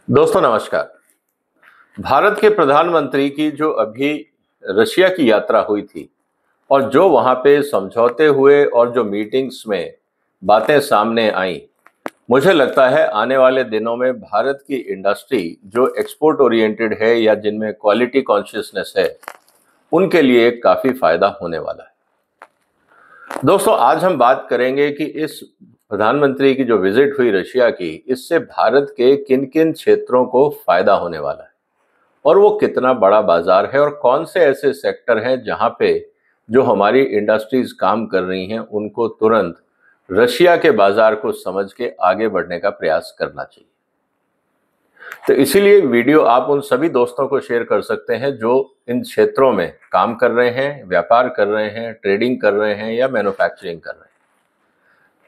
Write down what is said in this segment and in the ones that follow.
दोस्तों नमस्कार। भारत के प्रधानमंत्री की जो अभी रशिया की यात्रा हुई थी और जो वहाँ पे समझौते हुए और जो मीटिंग्स में बातें सामने आई, मुझे लगता है आने वाले दिनों में भारत की इंडस्ट्री जो एक्सपोर्ट ओरिएंटेड है या जिनमें क्वालिटी कॉन्शियसनेस है, उनके लिए काफ़ी फायदा होने वाला है। दोस्तों आज हम बात करेंगे कि इस प्रधानमंत्री की जो विजिट हुई रशिया की, इससे भारत के किन किन क्षेत्रों को फायदा होने वाला है और वो कितना बड़ा बाजार है और कौन से ऐसे सेक्टर हैं जहां पे जो हमारी इंडस्ट्रीज काम कर रही हैं उनको तुरंत रशिया के बाजार को समझ के आगे बढ़ने का प्रयास करना चाहिए। तो इसीलिए वीडियो आप उन सभी दोस्तों को शेयर कर सकते हैं जो इन क्षेत्रों में काम कर रहे हैं, व्यापार कर रहे हैं, ट्रेडिंग कर रहे हैं या मैन्युफैक्चरिंग कर रहे हैं।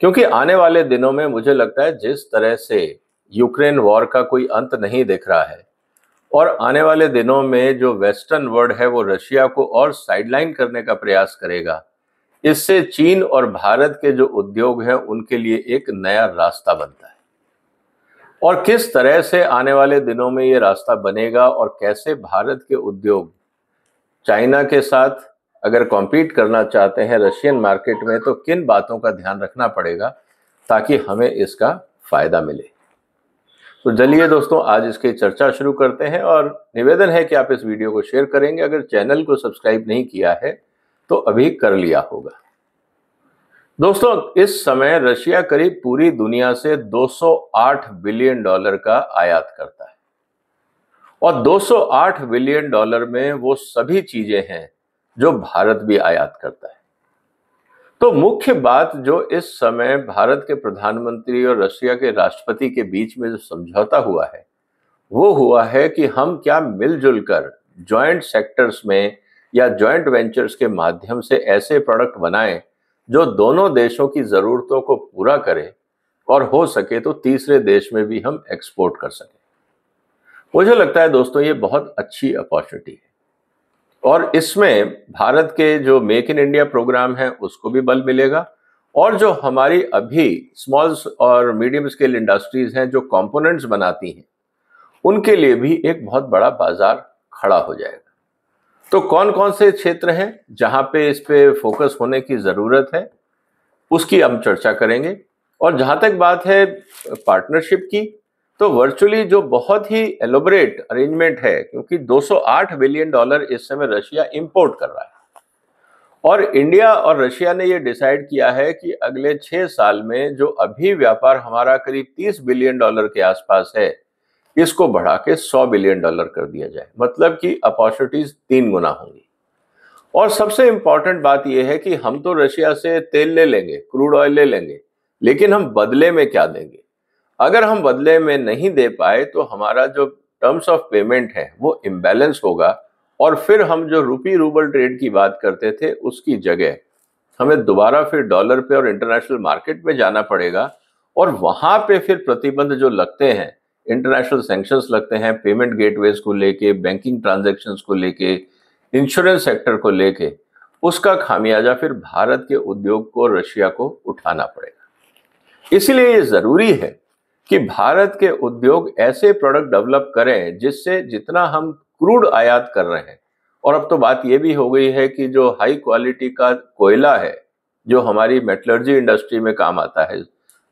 क्योंकि आने वाले दिनों में मुझे लगता है जिस तरह से यूक्रेन वॉर का कोई अंत नहीं दिख रहा है और आने वाले दिनों में जो वेस्टर्न वर्ल्ड है वो रशिया को और साइडलाइन करने का प्रयास करेगा, इससे चीन और भारत के जो उद्योग हैं उनके लिए एक नया रास्ता बनता है। और किस तरह से आने वाले दिनों में ये रास्ता बनेगा और कैसे भारत के उद्योग चाइना के साथ अगर कॉम्पीट करना चाहते हैं रशियन मार्केट में, तो किन बातों का ध्यान रखना पड़ेगा ताकि हमें इसका फायदा मिले। तो चलिए दोस्तों आज इसकी चर्चा शुरू करते हैं और निवेदन है कि आप इस वीडियो को शेयर करेंगे। अगर चैनल को सब्सक्राइब नहीं किया है तो अभी कर लिया होगा। दोस्तों इस समय रशिया करीब पूरी दुनिया से 208 बिलियन डॉलर का आयात करता है और 208 बिलियन डॉलर में वो सभी चीजें हैं जो भारत भी आयात करता है। तो मुख्य बात जो इस समय भारत के प्रधानमंत्री और रशिया के राष्ट्रपति के बीच में जो समझौता हुआ है वो हुआ है कि हम क्या मिलजुल कर जॉइंट सेक्टर्स में या जॉइंट वेंचर्स के माध्यम से ऐसे प्रोडक्ट बनाएं जो दोनों देशों की जरूरतों को पूरा करे और हो सके तो तीसरे देश में भी हम एक्सपोर्ट कर सकें। मुझे लगता है दोस्तों ये बहुत अच्छी अपॉर्चुनिटी है और इसमें भारत के जो मेक इन इंडिया प्रोग्राम है उसको भी बल मिलेगा और जो हमारी अभी स्मॉल और मीडियम स्केल इंडस्ट्रीज हैं जो कंपोनेंट्स बनाती हैं उनके लिए भी एक बहुत बड़ा बाजार खड़ा हो जाएगा। तो कौन कौन से क्षेत्र हैं जहां पे इस पे फोकस होने की जरूरत है उसकी हम चर्चा करेंगे। और जहां तक बात है पार्टनरशिप की, तो वर्चुअली जो बहुत ही एलोबरेट अरेंजमेंट है, क्योंकि 208 बिलियन डॉलर इस समय रशिया इंपोर्ट कर रहा है और इंडिया और रशिया ने ये डिसाइड किया है कि अगले 6 साल में जो अभी व्यापार हमारा करीब 30 बिलियन डॉलर के आसपास है इसको बढ़ा के 100 बिलियन डॉलर कर दिया जाए, मतलब कि अपॉर्चुनिटीज 3 गुना होंगी। और सबसे इंपॉर्टेंट बात यह है कि हम तो रशिया से तेल ले लेंगे, क्रूड ऑयल ले लेंगे, लेकिन हम बदले में क्या देंगे? अगर हम बदले में नहीं दे पाए तो हमारा जो टर्म्स ऑफ पेमेंट है वो इम्बैलेंस होगा और फिर हम जो रूपी रूबल ट्रेड की बात करते थे उसकी जगह हमें दोबारा फिर डॉलर पे और इंटरनेशनल मार्केट में जाना पड़ेगा और वहां पे फिर प्रतिबंध जो लगते हैं, इंटरनेशनल सैंक्शंस लगते हैं पेमेंट गेटवेज को लेके, बैंकिंग ट्रांजैक्शंस को लेके, इंश्योरेंस सेक्टर को लेके, उसका खामियाजा फिर भारत के उद्योग को रशिया को उठाना पड़ेगा। इसलिए ये जरूरी है कि भारत के उद्योग ऐसे प्रोडक्ट डेवलप करें जिससे जितना हम क्रूड आयात कर रहे हैं, और अब तो बात यह भी हो गई है कि जो हाई क्वालिटी का कोयला है जो हमारी मेटलर्जी इंडस्ट्री में काम आता है,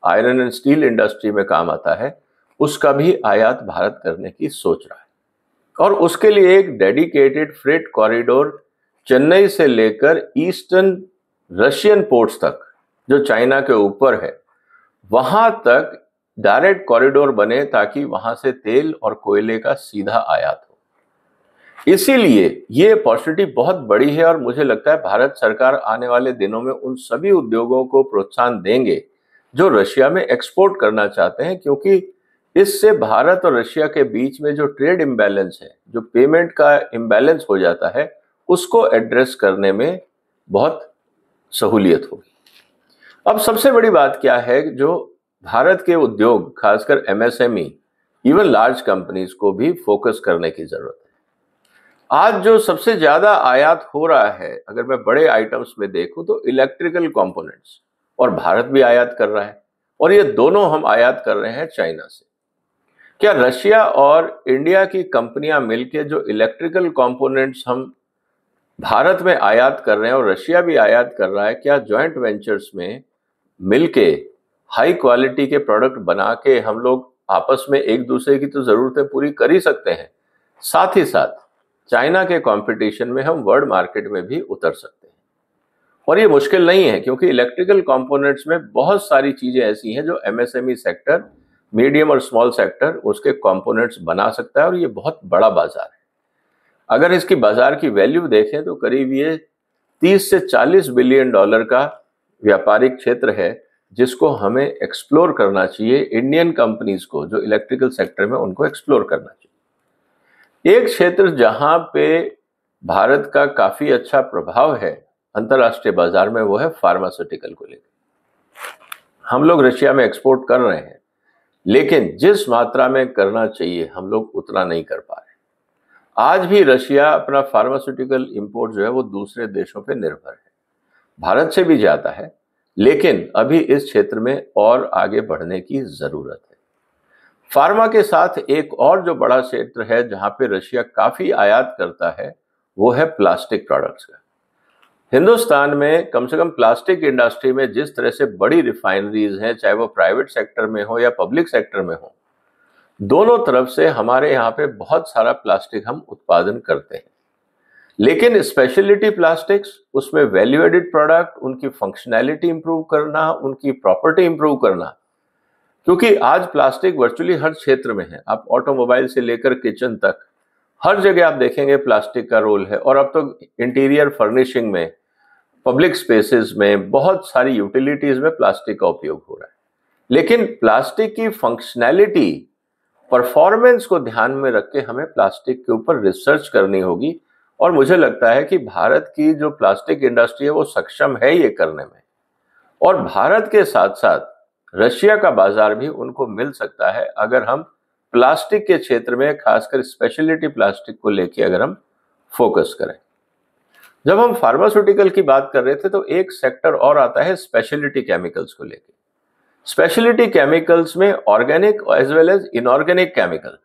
आयरन एंड स्टील इंडस्ट्री में काम आता है, उसका भी आयात भारत करने की सोच रहा है। और उसके लिए एक डेडिकेटेड फ्रेट कॉरिडोर चेन्नई से लेकर ईस्टर्न रशियन पोर्ट्स तक जो चाइना के ऊपर है वहां तक डायरेक्ट कॉरिडोर बने ताकि वहां से तेल और कोयले का सीधा आयात हो। इसीलिए ये अपॉर्चुनिटी बहुत बड़ी है और मुझे लगता है भारत सरकार आने वाले दिनों में उन सभी उद्योगों को प्रोत्साहन देंगे जो रशिया में एक्सपोर्ट करना चाहते हैं, क्योंकि इससे भारत और रशिया के बीच में जो ट्रेड इम्बैलेंस है, जो पेमेंट का इम्बैलेंस हो जाता है, उसको एड्रेस करने में बहुत सहूलियत होगी। अब सबसे बड़ी बात क्या है, जो भारत के उद्योग खासकर एमएसएमई, इवन लार्ज कंपनीज को भी फोकस करने की जरूरत है। आज जो सबसे ज्यादा आयात हो रहा है, अगर मैं बड़े आइटम्स में देखूं तो इलेक्ट्रिकल कंपोनेंट्स, और भारत भी आयात कर रहा है और ये दोनों हम आयात कर रहे हैं चाइना से। क्या रशिया और इंडिया की कंपनियां मिलकर जो इलेक्ट्रिकल कंपोनेंट्स हम भारत में आयात कर रहे हैं और रशिया भी आयात कर रहा है, क्या जॉइंट वेंचर्स में मिलके हाई क्वालिटी के प्रोडक्ट बना के हम लोग आपस में एक दूसरे की तो जरूरतें पूरी कर ही सकते हैं, साथ ही साथ चाइना के कंपटीशन में हम वर्ल्ड मार्केट में भी उतर सकते हैं। और ये मुश्किल नहीं है, क्योंकि इलेक्ट्रिकल कंपोनेंट्स में बहुत सारी चीजें ऐसी हैं जो एमएसएमई सेक्टर, मीडियम और स्मॉल सेक्टर उसके कंपोनेंट्स बना सकता है, और ये बहुत बड़ा बाजार है। अगर इसकी बाजार की वैल्यू देखें तो करीब ये 30 से 40 बिलियन डॉलर का व्यापारिक क्षेत्र है, जिसको हमें एक्सप्लोर करना चाहिए। इंडियन कंपनीज को जो इलेक्ट्रिकल सेक्टर में, उनको एक्सप्लोर करना चाहिए। एक क्षेत्र जहां पे भारत का काफी अच्छा प्रभाव है अंतर्राष्ट्रीय बाजार में, वो है फार्मास्यूटिकल को लेकर। हम लोग रशिया में एक्सपोर्ट कर रहे हैं, लेकिन जिस मात्रा में करना चाहिए हम लोग उतना नहीं कर पा रहे। आज भी रशिया अपना फार्मास्यूटिकल इंपोर्ट जो है वो दूसरे देशों पे निर्भर है, भारत से भी जाता है, लेकिन अभी इस क्षेत्र में और आगे बढ़ने की जरूरत है। फार्मा के साथ एक और जो बड़ा क्षेत्र है जहां पे रशिया काफी आयात करता है, वो है प्लास्टिक प्रोडक्ट्स का। हिंदुस्तान में कम से कम प्लास्टिक इंडस्ट्री में जिस तरह से बड़ी रिफाइनरीज हैं, चाहे वो प्राइवेट सेक्टर में हो या पब्लिक सेक्टर में हो, दोनों तरफ से हमारे यहाँ पे बहुत सारा प्लास्टिक हम उत्पादन करते हैं। लेकिन स्पेशलिटी प्लास्टिक्स, उसमें वैल्यू एडिड प्रोडक्ट, उनकी फंक्शनैलिटी इंप्रूव करना, उनकी प्रॉपर्टी इंप्रूव करना, क्योंकि आज प्लास्टिक वर्चुअली हर क्षेत्र में है। आप ऑटोमोबाइल से लेकर किचन तक हर जगह आप देखेंगे प्लास्टिक का रोल है। और अब तो इंटीरियर फर्निशिंग में, पब्लिक स्पेसेस में, बहुत सारी यूटिलिटीज में प्लास्टिक का उपयोग हो रहा है। लेकिन प्लास्टिक की फंक्शनैलिटी, परफॉर्मेंस को ध्यान में रख के हमें प्लास्टिक के ऊपर रिसर्च करनी होगी। और मुझे लगता है कि भारत की जो प्लास्टिक इंडस्ट्री है वो सक्षम है ये करने में। और भारत के साथ साथ रशिया का बाजार भी उनको मिल सकता है, अगर हम प्लास्टिक के क्षेत्र में, खासकर स्पेशलिटी प्लास्टिक को लेके अगर हम फोकस करें। जब हम फार्मास्यूटिकल की बात कर रहे थे तो एक सेक्टर और आता है स्पेशलिटी केमिकल्स को लेके। स्पेशलिटी केमिकल्स में organic as well as inorganic chemical,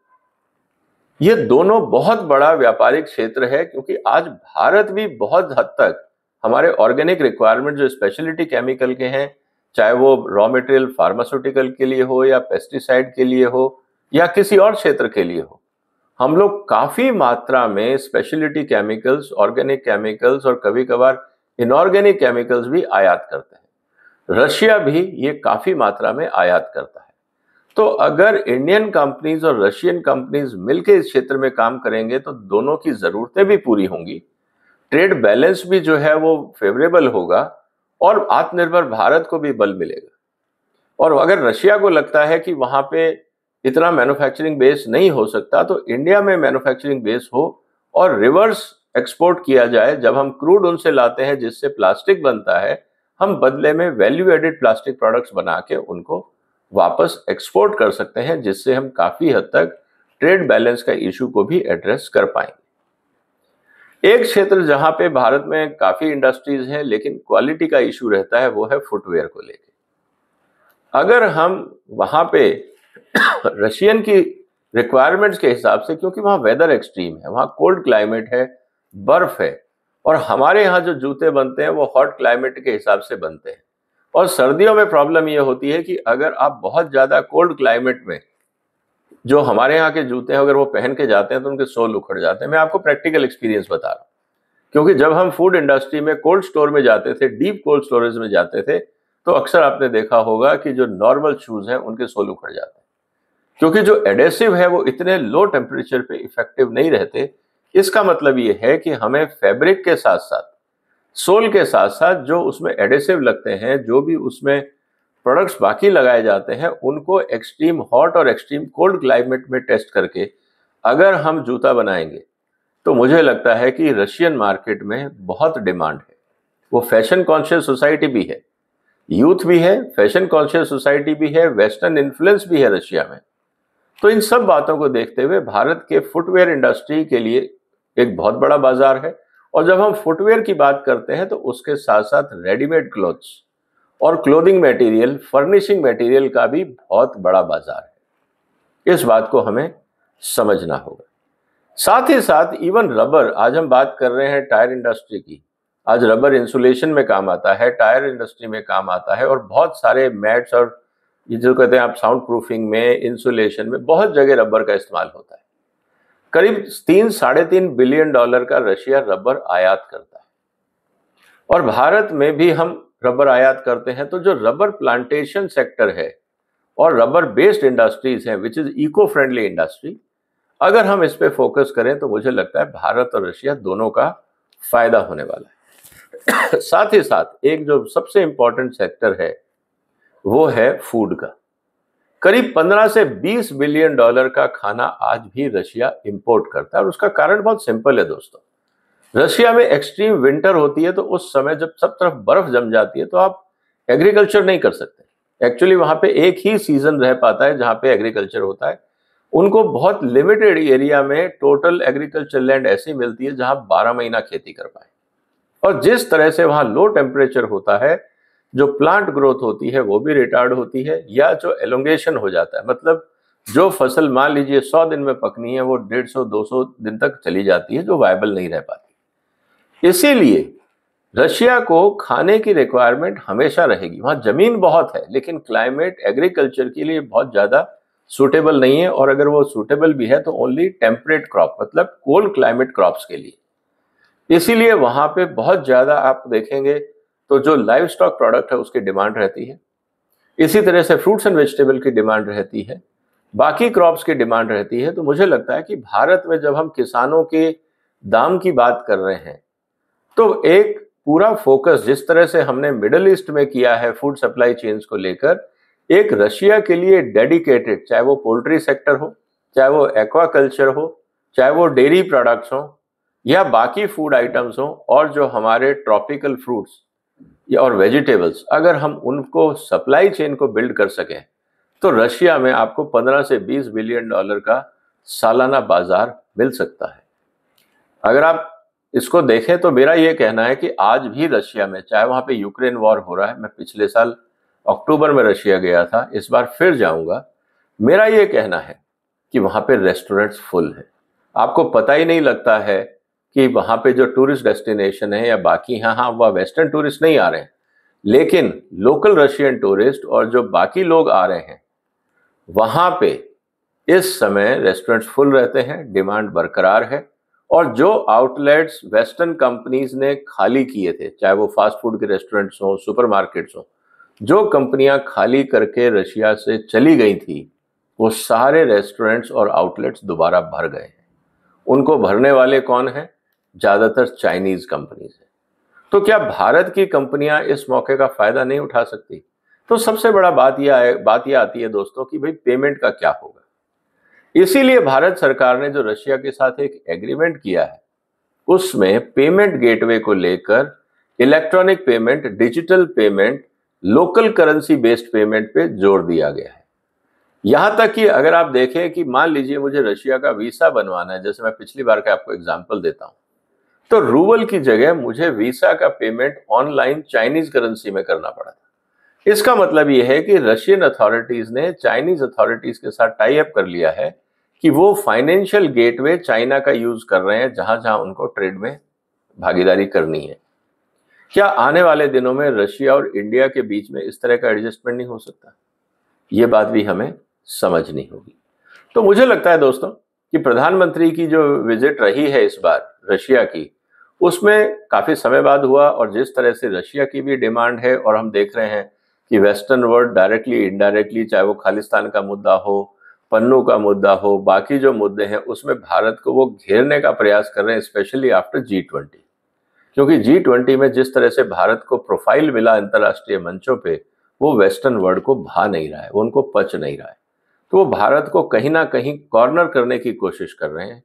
ये दोनों बहुत बड़ा व्यापारिक क्षेत्र है, क्योंकि आज भारत भी बहुत हद तक हमारे ऑर्गेनिक रिक्वायरमेंट जो स्पेशलिटी केमिकल के हैं, चाहे वो रॉ मटेरियल फार्मास्यूटिकल के लिए हो या पेस्टिसाइड के लिए हो या किसी और क्षेत्र के लिए हो, हम लोग काफी मात्रा में स्पेशलिटी केमिकल्स, ऑर्गेनिक केमिकल्स और कभी कभार इनऑर्गेनिक केमिकल्स भी आयात करते हैं। रशिया भी ये काफी मात्रा में आयात करता है। तो अगर इंडियन कंपनीज और रशियन कंपनीज मिलकर इस क्षेत्र में काम करेंगे तो दोनों की जरूरतें भी पूरी होंगी, ट्रेड बैलेंस भी जो है वो फेवरेबल होगा, और आत्मनिर्भर भारत को भी बल मिलेगा। और अगर रशिया को लगता है कि वहां पे इतना मैन्युफैक्चरिंग बेस नहीं हो सकता, तो इंडिया में मैन्युफैक्चरिंग बेस हो और रिवर्स एक्सपोर्ट किया जाए। जब हम क्रूड उनसे लाते हैं जिससे प्लास्टिक बनता है, हम बदले में वैल्यू एडिड प्लास्टिक प्रोडक्ट्स बना के उनको वापस एक्सपोर्ट कर सकते हैं, जिससे हम काफी हद तक ट्रेड बैलेंस का इशू को भी एड्रेस कर पाएंगे। एक क्षेत्र जहां पे भारत में काफी इंडस्ट्रीज हैं लेकिन क्वालिटी का इशू रहता है, वो है फुटवेयर को लेके। अगर हम वहां पे रशियन की रिक्वायरमेंट्स के हिसाब से, क्योंकि वहां वेदर एक्सट्रीम है, वहां कोल्ड क्लाइमेट है, बर्फ है, और हमारे यहाँ जो जूते बनते हैं वो हॉट क्लाइमेट के हिसाब से बनते हैं। और सर्दियों में प्रॉब्लम ये होती है कि अगर आप बहुत ज्यादा कोल्ड क्लाइमेट में जो हमारे यहाँ के जूते हैं अगर वो पहन के जाते हैं तो उनके सोल उखड़ जाते हैं। मैं आपको प्रैक्टिकल एक्सपीरियंस बता रहा हूँ, क्योंकि जब हम फूड इंडस्ट्री में कोल्ड स्टोर में जाते थे, डीप कोल्ड स्टोरेज में जाते थे, तो अक्सर आपने देखा होगा कि जो नॉर्मल शूज हैं उनके सोल उखड़ जाते हैं, क्योंकि जो एडेसिव है वो इतने लो टेम्परेचर पे इफेक्टिव नहीं रहते। इसका मतलब ये है कि हमें फैब्रिक के साथ साथ, सोल के साथ साथ जो उसमें एडेसिव लगते हैं, जो भी उसमें प्रोडक्ट्स बाकी लगाए जाते हैं, उनको एक्सट्रीम हॉट और एक्सट्रीम कोल्ड क्लाइमेट में टेस्ट करके अगर हम जूता बनाएंगे तो मुझे लगता है कि रशियन मार्केट में बहुत डिमांड है। वो फैशन कॉन्शियस सोसाइटी भी है, यूथ भी है, फैशन कॉन्शियस सोसाइटी भी है, वेस्टर्न इन्फ्लुएंस भी है रशिया में। तो इन सब बातों को देखते हुए भारत के फुटवेयर इंडस्ट्री के लिए एक बहुत बड़ा बाजार है। और जब हम फुटवेयर की बात करते हैं तो उसके साथ साथ रेडीमेड क्लोथ्स और क्लोथिंग मटेरियल, फर्निशिंग मटेरियल का भी बहुत बड़ा बाजार है। इस बात को हमें समझना होगा। साथ ही साथ इवन रबर, आज हम बात कर रहे हैं टायर इंडस्ट्री की, आज रबर इंसुलेशन में काम आता है, टायर इंडस्ट्री में काम आता है, और बहुत सारे मैट्स और ये जो कहते हैं आप साउंड प्रूफिंग में, इंसुलेशन में, बहुत जगह रबर का इस्तेमाल होता है। करीब 3-3.5 बिलियन डॉलर का रशिया रबर आयात करता है, और भारत में भी हम रबर आयात करते हैं। तो जो रबर प्लांटेशन सेक्टर है और रबर बेस्ड इंडस्ट्रीज हैं, which is eco friendly industry, अगर हम इस पे फोकस करें तो मुझे लगता है भारत और रशिया दोनों का फायदा होने वाला है। साथ ही साथ एक जो सबसे इंपॉर्टेंट सेक्टर है वो है फूड का। करीब 15 से 20 बिलियन डॉलर का खाना आज भी रशिया इंपोर्ट करता है, और उसका कारण बहुत सिंपल है दोस्तों। रशिया में एक्सट्रीम विंटर होती है, तो उस समय जब सब तरफ बर्फ जम जाती है तो आप एग्रीकल्चर नहीं कर सकते। एक्चुअली वहां पे एक ही सीजन रह पाता है जहां पे एग्रीकल्चर होता है। उनको बहुत लिमिटेड एरिया में टोटल एग्रीकल्चर लैंड ऐसी मिलती है जहां 12 महीना खेती कर पाए, और जिस तरह से वहां लो टेम्परेचर होता है, जो प्लांट ग्रोथ होती है वो भी रिटार्ड होती है, या जो एलोंगेशन हो जाता है, मतलब जो फसल मान लीजिए 100 दिन में पकनी है वो 150-200 दिन तक चली जाती है, जो वायबल नहीं रह पाती। इसीलिए रशिया को खाने की रिक्वायरमेंट हमेशा रहेगी। वहां जमीन बहुत है, लेकिन क्लाइमेट एग्रीकल्चर के लिए बहुत ज्यादा सूटेबल नहीं है, और अगर वो सूटेबल भी है तो ओनली टेम्परेट क्रॉप, मतलब कोल्ड क्लाइमेट क्रॉप्स के लिए। इसीलिए वहां पे बहुत ज्यादा आप देखेंगे तो जो लाइव स्टॉक प्रोडक्ट है उसकी डिमांड रहती है, इसी तरह से फ्रूट्स एंड वेजिटेबल की डिमांड रहती है, बाकी क्रॉप्स की डिमांड रहती है। तो मुझे लगता है कि भारत में जब हम किसानों के दाम की बात कर रहे हैं, तो एक पूरा फोकस जिस तरह से हमने मिडिल ईस्ट में किया है फूड सप्लाई चेन्स को लेकर, एक रशिया के लिए डेडिकेटेड, चाहे वो पोल्ट्री सेक्टर हो, चाहे वो एक्वाकल्चर हो, चाहे वो डेयरी प्रोडक्ट्स हो, या बाकी फूड आइटम्स हो, और जो हमारे ट्रॉपिकल फ्रूट्स और वेजिटेबल्स, अगर हम उनको सप्लाई चेन को बिल्ड कर सकें तो रशिया में आपको 15 से 20 बिलियन डॉलर का सालाना बाजार मिल सकता है। अगर आप इसको देखें तो मेरा यह कहना है कि आज भी रशिया में, चाहे वहां पे यूक्रेन वॉर हो रहा है, मैं पिछले साल अक्टूबर में रशिया गया था, इस बार फिर जाऊंगा, मेरा यह कहना है कि वहां पे रेस्टोरेंट्स फुल है। आपको पता ही नहीं लगता है कि वहां पे जो टूरिस्ट डेस्टिनेशन है या बाकी हैं, हाँ वह वेस्टर्न टूरिस्ट नहीं आ रहे हैं, लेकिन लोकल रशियन टूरिस्ट और जो बाकी लोग आ रहे हैं, वहां पे इस समय रेस्टोरेंट्स फुल रहते हैं, डिमांड बरकरार है। और जो आउटलेट्स वेस्टर्न कंपनीज ने खाली किए थे, चाहे वो फास्ट फूड के रेस्टोरेंट्स हों, सुपरमार्केट्स हों, जो कंपनियां खाली करके रशिया से चली गई थी, वो सारे रेस्टोरेंट्स और आउटलेट्स दोबारा भर गए हैं। उनको भरने वाले कौन हैं? ज्यादातर चाइनीज कंपनीज है। तो क्या भारत की कंपनियां इस मौके का फायदा नहीं उठा सकती? तो सबसे बड़ा बात यह आती है दोस्तों कि भाई पेमेंट का क्या होगा। इसीलिए भारत सरकार ने जो रशिया के साथ एक एग्रीमेंट किया है, उसमें पेमेंट गेटवे को लेकर electronic payment, digital payment, local currency based payment पे जोर दिया गया है। यहां तक कि अगर आप देखें कि मान लीजिए मुझे रशिया का वीसा बनवाना है, जैसे मैं पिछली बार का आपको एग्जांपल देता हूं, तो रूबल की जगह मुझे वीसा का पेमेंट ऑनलाइन चाइनीज करेंसी में करना पड़ा था। इसका मतलब यह है कि रशियन अथॉरिटीज ने चाइनीज अथॉरिटीज के साथ टाई अप कर लिया है कि वो फाइनेंशियल गेटवे चाइना का यूज कर रहे हैं जहां जहां उनको ट्रेड में भागीदारी करनी है। क्या आने वाले दिनों में रशिया और इंडिया के बीच में इस तरह का एडजस्टमेंट नहीं हो सकता? ये बात भी हमें समझनी होगी। तो मुझे लगता है दोस्तों कि प्रधानमंत्री की जो विजिट रही है इस बार रशिया की, उसमें काफी समय बाद हुआ, और जिस तरह से रशिया की भी डिमांड है, और हम देख रहे हैं कि वेस्टर्न वर्ल्ड डायरेक्टली इनडायरेक्टली, चाहे वो खालिस्तान का मुद्दा हो, पन्नू का मुद्दा हो, बाकी जो मुद्दे हैं उसमें भारत को वो घेरने का प्रयास कर रहे हैं, स्पेशली आफ्टर G20। क्योंकि G20 में जिस तरह से भारत को प्रोफाइल मिला अंतर्राष्ट्रीय मंचों पे, वो वेस्टर्न वर्ल्ड को भा नहीं रहा है, वो उनको पच नहीं रहा है। तो वो भारत को कहीं ना कहीं कॉर्नर करने की कोशिश कर रहे हैं।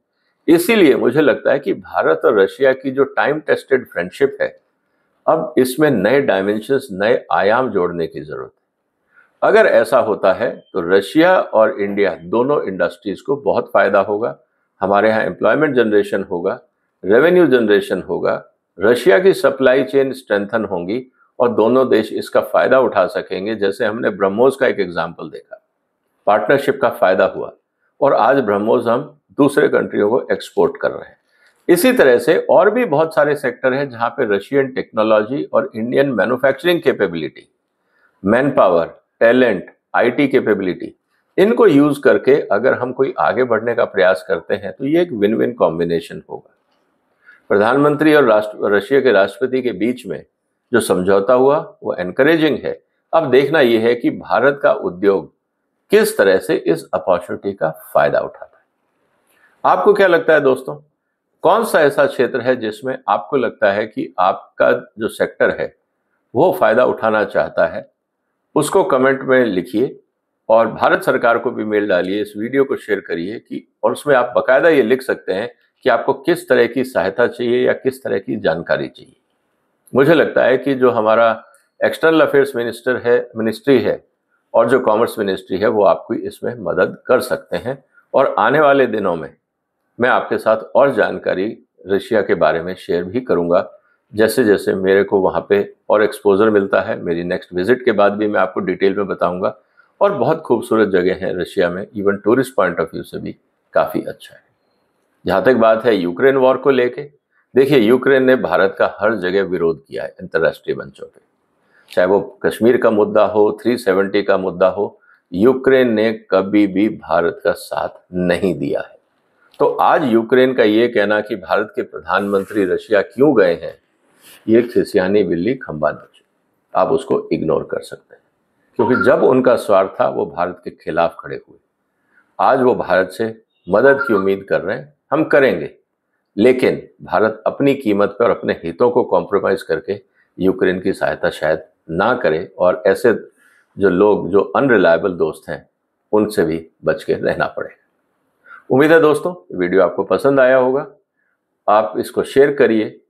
इसीलिए मुझे लगता है कि भारत और रशिया की जो टाइम टेस्टेड फ्रेंडशिप है, अब इसमें नए डायमेंशंस, नए आयाम जोड़ने की जरूरत है। अगर ऐसा होता है तो रशिया और इंडिया दोनों इंडस्ट्रीज को बहुत फायदा होगा। हमारे यहाँ एम्प्लॉयमेंट जनरेशन होगा, रेवेन्यू जनरेशन होगा, रशिया की सप्लाई चेन स्ट्रेंथन होंगी, और दोनों देश इसका फायदा उठा सकेंगे। जैसे हमने ब्रह्मोस का एक एग्जाम्पल देखा, पार्टनरशिप का फायदा हुआ। और आज ब्रह्मोस हम दूसरे कंट्रियों को एक्सपोर्ट कर रहे हैं। इसी तरह से और भी बहुत सारे सेक्टर हैं जहां पे रशियन टेक्नोलॉजी और Indian manufacturing capability, man power, talent, IT capability, इनको यूज करके अगर हम कोई आगे बढ़ने का प्रयास करते हैं तो ये एक विन विन कॉम्बिनेशन होगा। प्रधानमंत्री और रशिया के राष्ट्रपति के बीच में जो समझौता हुआ वो एनकरेजिंग है। अब देखना यह है कि भारत का उद्योग किस तरह से इस अपॉर्चुनिटी का फायदा उठाता है। आपको क्या लगता है दोस्तों, कौन सा ऐसा क्षेत्र है जिसमें आपको लगता है कि आपका जो सेक्टर है वो फायदा उठाना चाहता है? उसको कमेंट में लिखिए और भारत सरकार को भी मेल डालिए, इस वीडियो को शेयर करिए कि, और उसमें आप बकायदा ये लिख सकते हैं कि आपको किस तरह की सहायता चाहिए या किस तरह की जानकारी चाहिए। मुझे लगता है कि जो हमारा एक्सटर्नल अफेयर्स मिनिस्ट्री है और जो कॉमर्स मिनिस्ट्री है वो आपको इसमें मदद कर सकते हैं। और आने वाले दिनों में मैं आपके साथ और जानकारी रशिया के बारे में शेयर भी करूंगा, जैसे जैसे मेरे को वहाँ पे और एक्सपोजर मिलता है। मेरी नेक्स्ट विजिट के बाद भी मैं आपको डिटेल में बताऊंगा। और बहुत खूबसूरत जगह है रशिया में, even tourist point of view से भी काफ़ी अच्छा है। जहाँ तक बात है यूक्रेन वॉर को लेके, देखिए यूक्रेन ने भारत का हर जगह विरोध किया है अंतर्राष्ट्रीय मंचों पे, चाहे वो कश्मीर का मुद्दा हो, 370 का मुद्दा हो, यूक्रेन ने कभी भी भारत का साथ नहीं दिया है। तो आज यूक्रेन का ये कहना कि भारत के प्रधानमंत्री रशिया क्यों गए हैं, ये खिसियानी बिल्ली खंबा नोचे, आप उसको इग्नोर कर सकते हैं, क्योंकि जब उनका स्वार्थ था वो भारत के खिलाफ खड़े हुए। आज वो भारत से मदद की उम्मीद कर रहे हैं, हम करेंगे, लेकिन भारत अपनी कीमत पर अपने हितों को कॉम्प्रोमाइज करके यूक्रेन की सहायता शायद ना करे, और ऐसे जो लोग जो अनरिलायबल दोस्त हैं उनसे भी बच के रहना पड़े। उम्मीद है दोस्तों वीडियो आपको पसंद आया होगा, आप इसको शेयर करिए,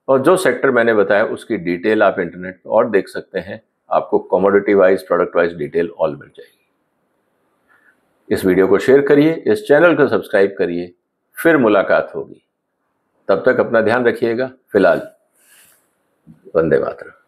और जो सेक्टर मैंने बताया उसकी डिटेल आप इंटरनेट पर और देख सकते हैं, आपको commodity wise, product wise detail all मिल जाएगी। इस वीडियो को शेयर करिए, इस चैनल को सब्सक्राइब करिए, फिर मुलाकात होगी। तब तक अपना ध्यान रखिएगा। फिलहाल वंदे मातरम।